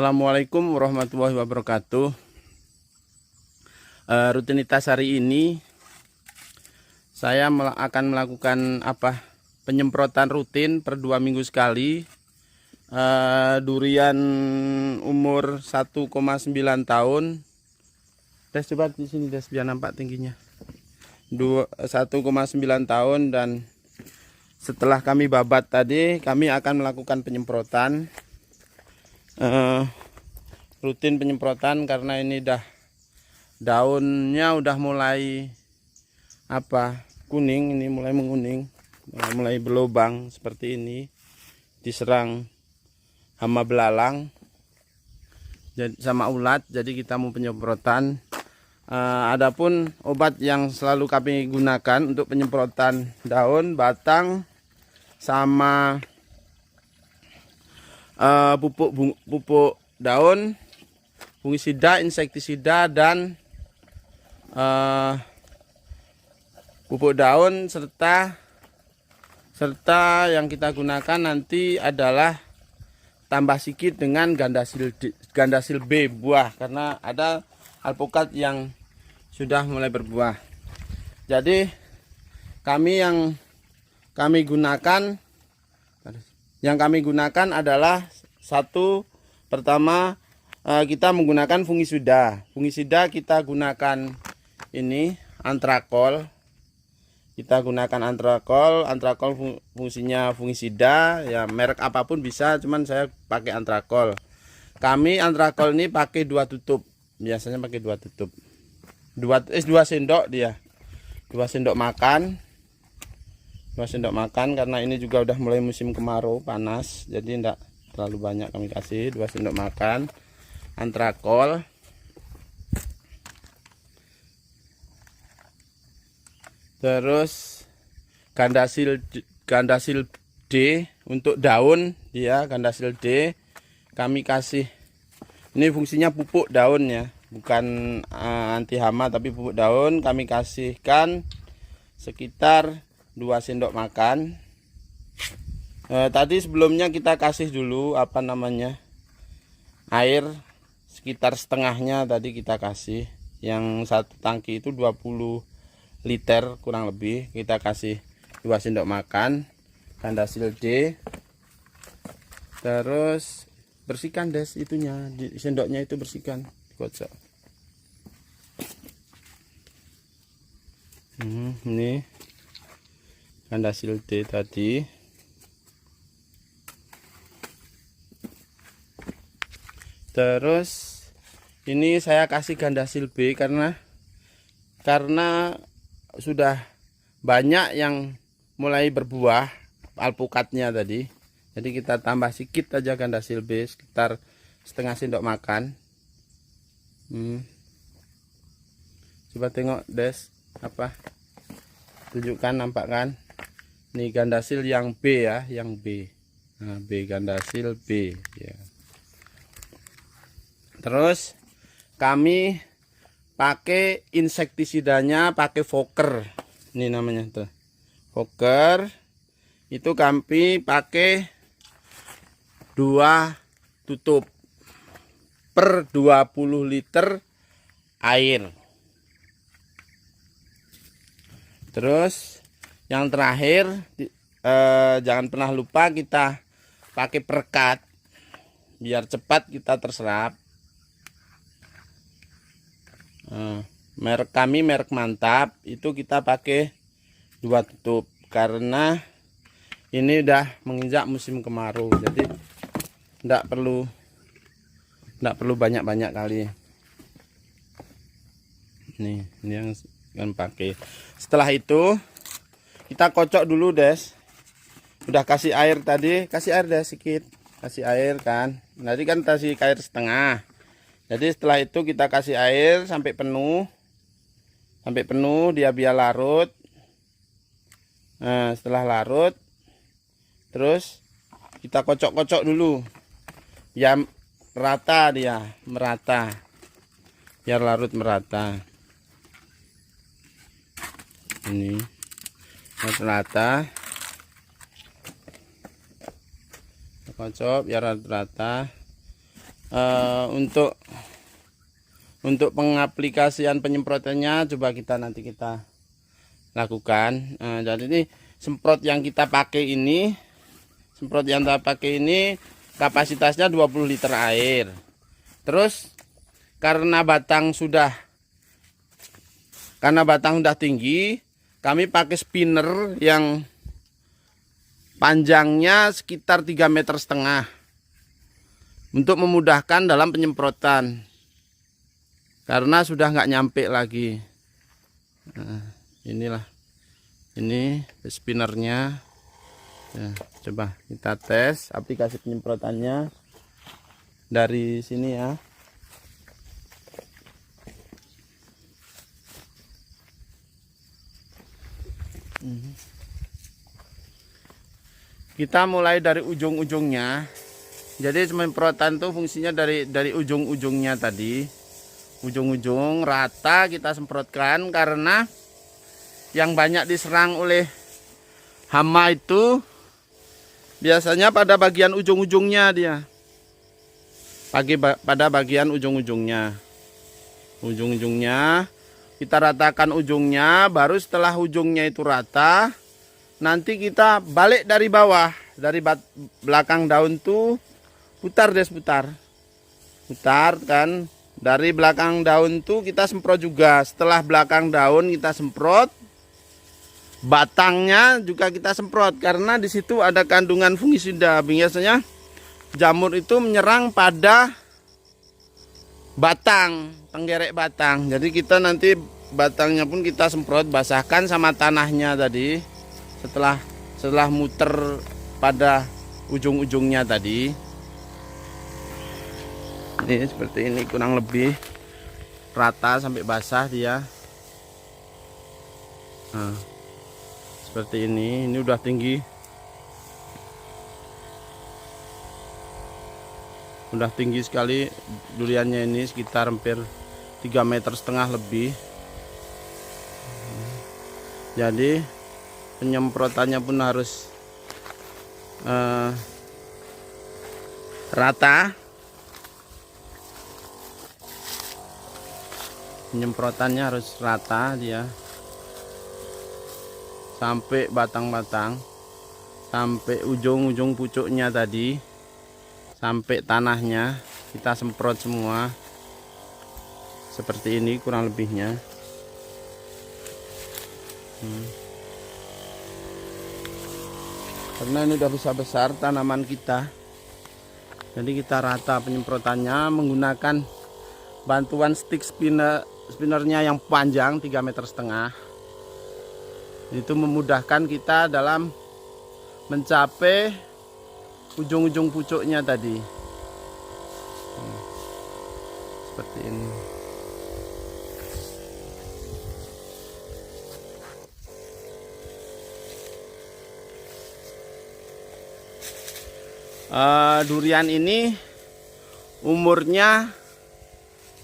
Assalamualaikum warahmatullahi wabarakatuh. Rutinitas hari ini saya akan melakukan penyemprotan rutin per 2 minggu sekali. Durian umur 1,9 tahun. Des, coba di sini Des, biar nampak tingginya. 1,9 tahun, dan setelah kami babat tadi, kami akan melakukan penyemprotan. Rutin penyemprotan karena ini daunnya udah mulai kuning, ini mulai menguning, mulai berlubang seperti ini, diserang hama belalang sama ulat. Jadi kita mau penyemprotan. Adapun obat yang selalu kami gunakan untuk penyemprotan daun, batang, sama pupuk daun, fungisida, insektisida, dan pupuk daun, serta yang kita gunakan nanti adalah tambah sikit dengan gandasil B buah, karena ada alpukat yang sudah mulai berbuah. Jadi yang kami gunakan adalah pertama kita menggunakan fungisida. Fungisida kita gunakan ini antrakol. Antrakol fungsinya fungisida, ya merek apapun bisa, cuman saya pakai antrakol. Antrakol ini pakai 2 tutup. Biasanya pakai 2 tutup. 2 sendok dia. 2 sendok makan. 2 sendok makan karena ini juga udah mulai musim kemarau panas, jadi enggak terlalu banyak kami kasih. 2 sendok makan antrakol. Terus gandasil D untuk daun, dia gandasil D kami kasih. Ini fungsinya pupuk daun ya, bukan anti hama tapi pupuk daun. Kami kasihkan sekitar 2 sendok makan. Tadi sebelumnya kita kasih dulu air sekitar setengahnya, tadi kita kasih. Yang 1 tangki itu 20 liter kurang lebih, kita kasih 2 sendok makan gandasil D. Terus bersihkan Des itunya, di sendoknya itu bersihkan, kocok. Ini gandasil D tadi. Terus ini saya kasih gandasil B karena sudah banyak yang mulai berbuah alpukatnya tadi. Jadi kita tambah sedikit aja gandasil B, sekitar setengah sendok makan. Coba tengok Des, tunjukkan, nampak kan? Ini gandasil yang B ya, yang B. Nah, B, gandasil B ya. Terus kami pakai insektisidanya, pakai Fokker. Ini namanya tuh. Fokker. Itu kami pakai 2 tutup per 20 liter air. Terus yang terakhir, jangan pernah lupa kita pakai perekat biar cepat kita terserap. Merek kami merek Mantap, itu kita pakai 2 tutup karena ini udah menginjak musim kemarau, jadi enggak perlu banyak-banyak kali. Ini yang akan pakai. Setelah itu kita kocok dulu Des. Udah kasih air tadi, kasih air Des sedikit, kasih air kan. Tadi kan kasih air setengah. Jadi setelah itu kita kasih air sampai penuh dia biar larut. Nah, setelah larut, terus kita kocok-kocok dulu, ya merata, biar larut merata. Ini merata, kocok biar rata. Untuk pengaplikasian penyemprotannya coba nanti kita lakukan. Jadi ini semprot yang kita pakai ini, kapasitasnya 20 liter air. Terus karena batang sudah tinggi, kami pakai spinner yang panjangnya sekitar 3,5 meter untuk memudahkan dalam penyemprotan, karena sudah nggak nyampe lagi. Nah, ini spinnernya. Nah, coba kita tes aplikasi penyemprotannya dari sini ya. Kita mulai dari ujung-ujungnya. Jadi penyemprotan itu fungsinya dari ujung-ujungnya tadi. Ujung-ujung rata kita semprotkan, karena yang banyak diserang oleh hama itu biasanya pada bagian ujung-ujungnya dia. Pada bagian ujung-ujungnya. Ujung-ujungnya kita ratakan ujungnya, baru setelah ujungnya itu rata, nanti kita balik dari bawah, dari belakang daun tuh putar kan. Dari belakang daun tuh kita semprot juga. Setelah belakang daun kita semprot, batangnya juga kita semprot, karena di situ ada kandungan fungisida. Biasanya jamur itu menyerang pada batang, penggerek batang. Jadi kita nanti batangnya pun kita semprot, basahkan sama tanahnya tadi. Setelah muter pada ujung-ujungnya tadi. Ini seperti ini, kurang lebih rata sampai basah dia. Nah, seperti ini udah tinggi. Udah tinggi sekali duriannya ini, sekitar hampir 3,5 meter lebih. Jadi penyemprotannya pun harus rata. Penyemprotannya harus rata dia, sampai batang-batang, sampai ujung-ujung pucuknya tadi, sampai tanahnya kita semprot semua. Seperti ini kurang lebihnya. Karena ini udah besar-besar tanaman kita, jadi kita rata penyemprotannya menggunakan bantuan stick spinnernya yang panjang 3,5 meter. Itu memudahkan kita dalam mencapai ujung-ujung pucuknya tadi. Seperti ini. Durian ini umurnya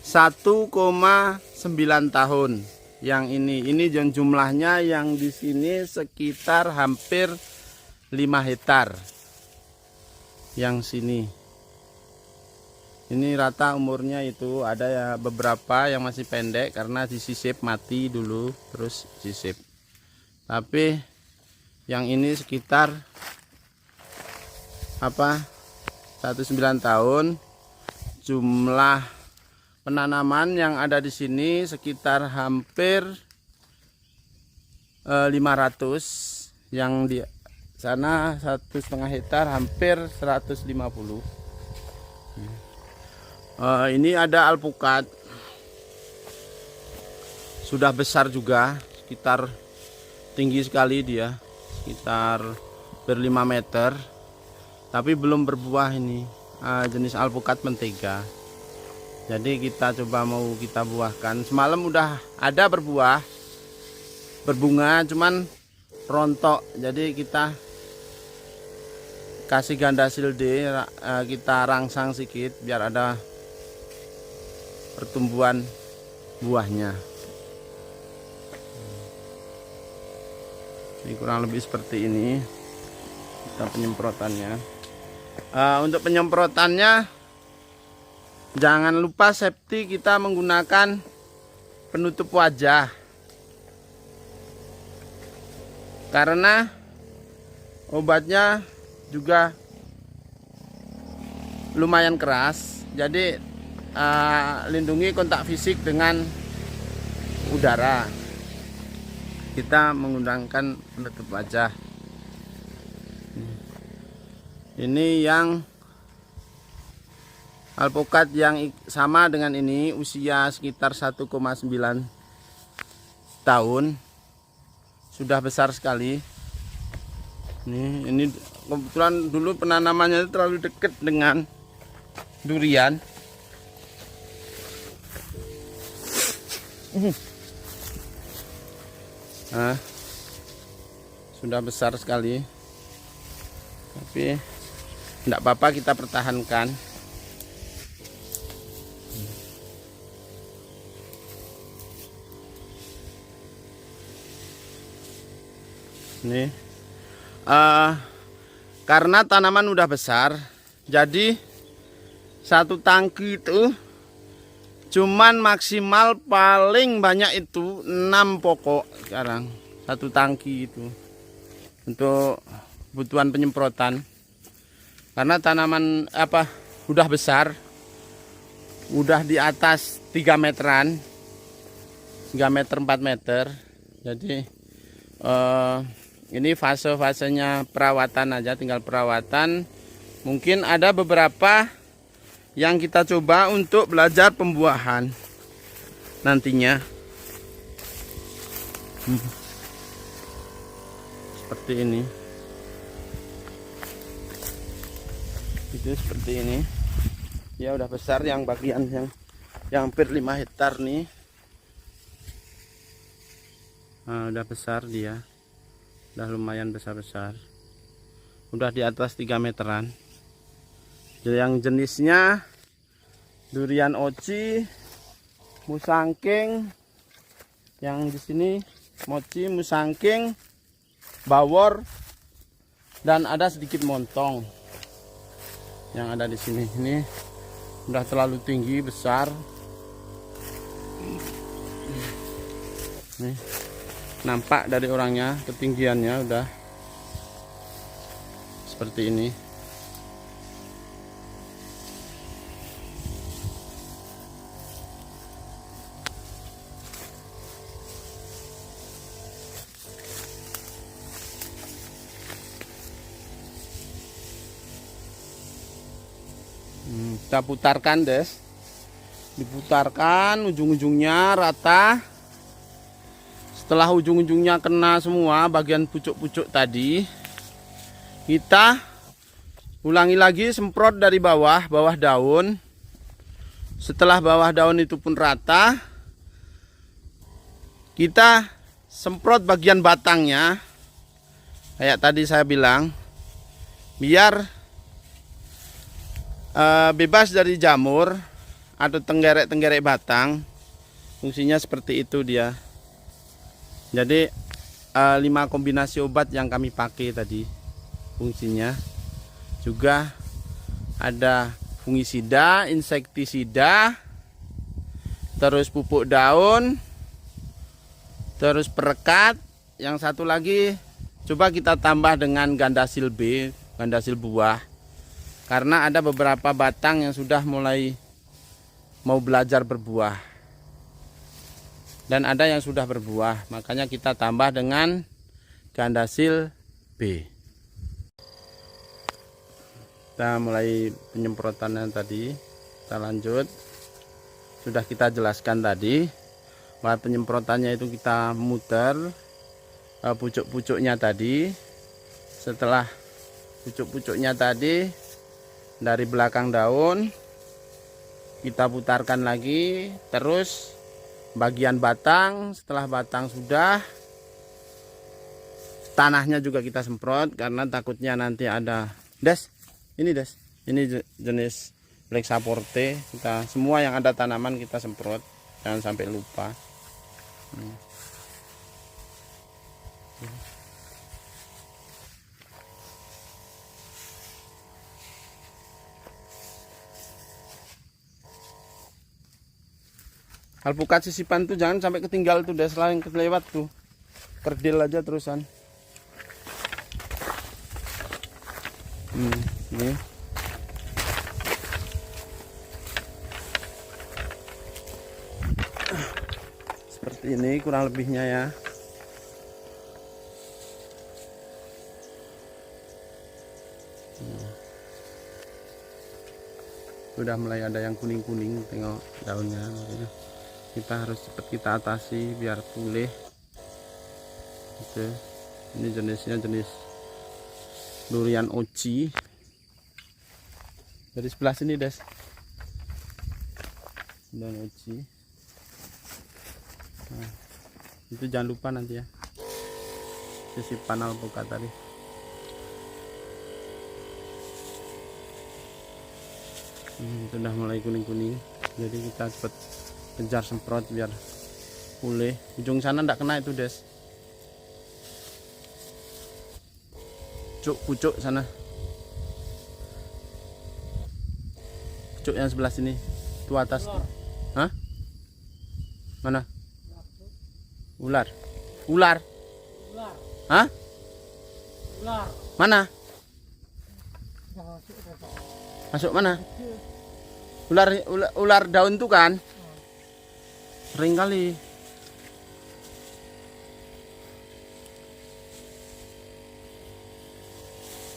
1,9 tahun. Yang ini jumlahnya yang di sini sekitar hampir 5 hektar. Yang sini. Ini rata umurnya itu, ada ya beberapa yang masih pendek karena disisip mati dulu terus sisip. Tapi yang ini sekitar 1,9 tahun. Jumlah penanaman yang ada di sini sekitar hampir 500, yang di sana 1,5 hektar hampir 150. Ini ada alpukat, sudah besar juga, sekitar tinggi sekali dia, sekitar ber-5 meter, tapi belum berbuah ini. Jenis alpukat mentega. Jadi kita coba mau kita buahkan. Semalam udah ada berbunga, cuman rontok. Jadi kita kasih ganda silde, kita rangsang sedikit biar ada pertumbuhan buahnya. Ini kurang lebih seperti ini kita penyemprotannya. Untuk penyemprotannya Jangan lupa safety, kita menggunakan penutup wajah karena obatnya juga lumayan keras, jadi lindungi kontak fisik dengan udara. Kita menggunakan penutup wajah. Ini yang alpukat yang sama dengan ini, usia sekitar 1,9 tahun, sudah besar sekali. Ini kebetulan dulu penanamannya terlalu dekat dengan durian. Nah, sudah besar sekali, tapi tidak apa-apa, kita pertahankan. Nih, karena tanaman udah besar, jadi satu tangki itu cuman maksimal paling banyak itu 6 pokok sekarang. Satu tangki itu untuk kebutuhan penyemprotan. Karena tanaman udah besar, udah di atas 3 meteran, 3 meter 4 meter. Jadi ini fase-fasenya perawatan aja, tinggal perawatan. Mungkin ada beberapa yang kita coba untuk belajar pembuahan nantinya. Seperti ini. Itu seperti ini. Ya udah besar, yang bagian yang hampir 5 hektar nih. Nah, udah besar dia. Udah lumayan besar-besar. Udah di atas 3 meteran. Jadi yang jenisnya durian oci, musangking, yang di sini mochi, musangking, bawor, dan ada sedikit montong yang ada di sini. Ini udah terlalu tinggi, besar. Nih, nampak dari orangnya ketinggiannya udah seperti ini. Kita putarkan, Des. Diputarkan ujung-ujungnya rata. Setelah ujung-ujungnya kena semua bagian pucuk-pucuk tadi, kita ulangi lagi, semprot dari bawah daun. Setelah bawah daun itu pun rata, kita semprot bagian batangnya. Kayak tadi saya bilang, biar bebas dari jamur atau tenggerek-tenggerek batang. Fungsinya seperti itu dia. Jadi 5 kombinasi obat yang kami pakai tadi fungsinya. Juga ada fungisida, insektisida, terus pupuk daun, terus perekat. Yang satu lagi coba kita tambah dengan gandasil B, gandasil buah. Karena ada beberapa batang yang sudah mulai mau belajar berbuah. Dan ada yang sudah berbuah, makanya kita tambah dengan gandasil B. Kita mulai penyemprotannya tadi, kita lanjut. Sudah kita jelaskan tadi bahwa penyemprotannya itu kita muter pucuk-pucuknya tadi. Setelah pucuk-pucuknya tadi dari belakang daun kita putarkan lagi, terus bagian batang. Setelah batang sudah, tanahnya juga kita semprot karena takutnya nanti ada ini jenis Black Saporte. Kita semua yang ada tanaman kita semprot, jangan sampai lupa. Alpukat sisipan tuh jangan sampai ketinggal tuh, udah selain kelewat tuh. Kerdil aja terusan. Ini. Seperti ini kurang lebihnya ya. Sudah mulai ada yang kuning-kuning, tengok daunnya. Kita harus cepat kita atasi biar pulih. Gitu. Ini jenisnya jenis durian oji. Dari sebelah sini Des, durian oji. Nah, itu jangan lupa nanti ya, sisipan alpukat tadi. Sudah mulai kuning-kuning, jadi kita cepat kejar semprot biar pulih. Ujung sana enggak kena itu Des, pucuk sana, pucuk yang sebelah sini, itu atas. Hah? Mana? Ular. Ular. Hah? Ular. Mana? Masuk mana? Ular daun tuh kan? Sering kali.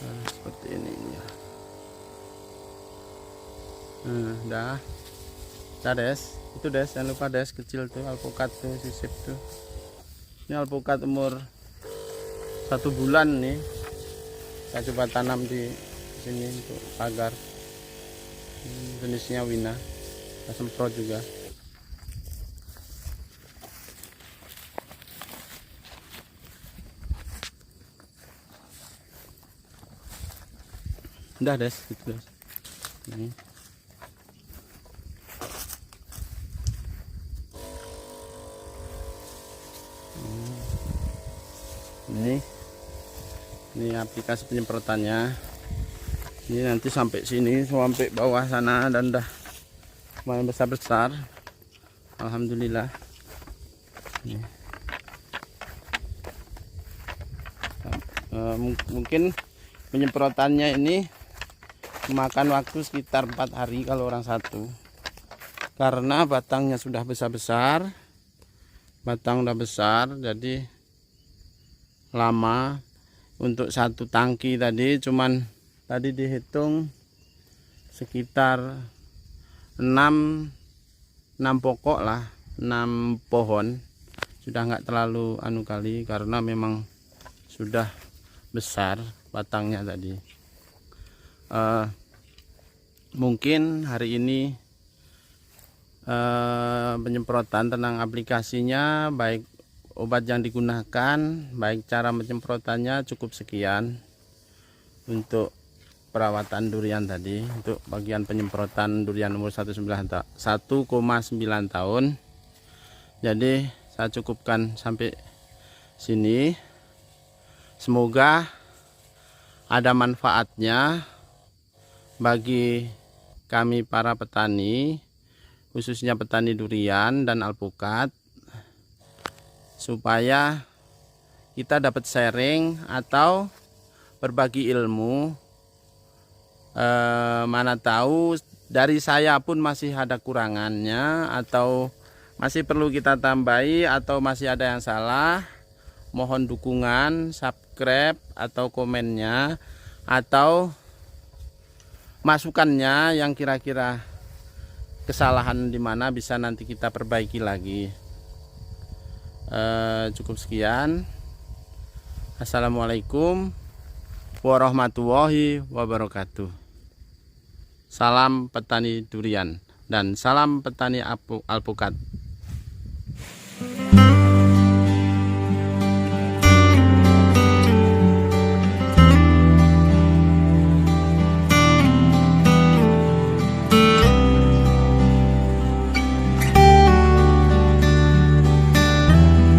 Nah, seperti ini ya. Dah Des, itu Des, jangan lupa Des, kecil tuh alpukat tuh, sisip tuh. Ini alpukat umur 1 bulan nih. Saya coba tanam di sini untuk pagar. Jenisnya Wina, kita semprot juga. Udah Des, gitu Des. Ini. Ini aplikasi penyemprotannya. Ini nanti sampai sini, sampai bawah sana, dan dah lumayan besar-besar. Alhamdulillah. Ini. Mungkin penyemprotannya ini memakan waktu sekitar 4 hari kalau orang satu, karena batangnya sudah besar-besar. Batang udah besar, jadi lama. Untuk satu tangki tadi cuman tadi dihitung sekitar 6 pokok lah, 6 pohon. Sudah nggak terlalu anu kali, karena memang sudah besar batangnya tadi. Mungkin hari ini penyemprotan tentang aplikasinya, baik obat yang digunakan, baik cara penyemprotannya, cukup sekian untuk perawatan durian tadi. Untuk bagian penyemprotan durian umur 1,9 tahun. Jadi saya cukupkan sampai sini. Semoga ada manfaatnya bagi kami para petani, khususnya petani durian dan alpukat, supaya kita dapat sharing atau berbagi ilmu. Mana tahu dari saya pun masih ada kurangannya, atau masih perlu kita tambahi, atau masih ada yang salah. Mohon dukungan, subscribe atau komennya, atau masukannya yang kira-kira kesalahan di mana bisa nanti kita perbaiki lagi. Cukup sekian. Assalamualaikum warahmatullahi wabarakatuh. Salam petani durian dan salam petani alpukat.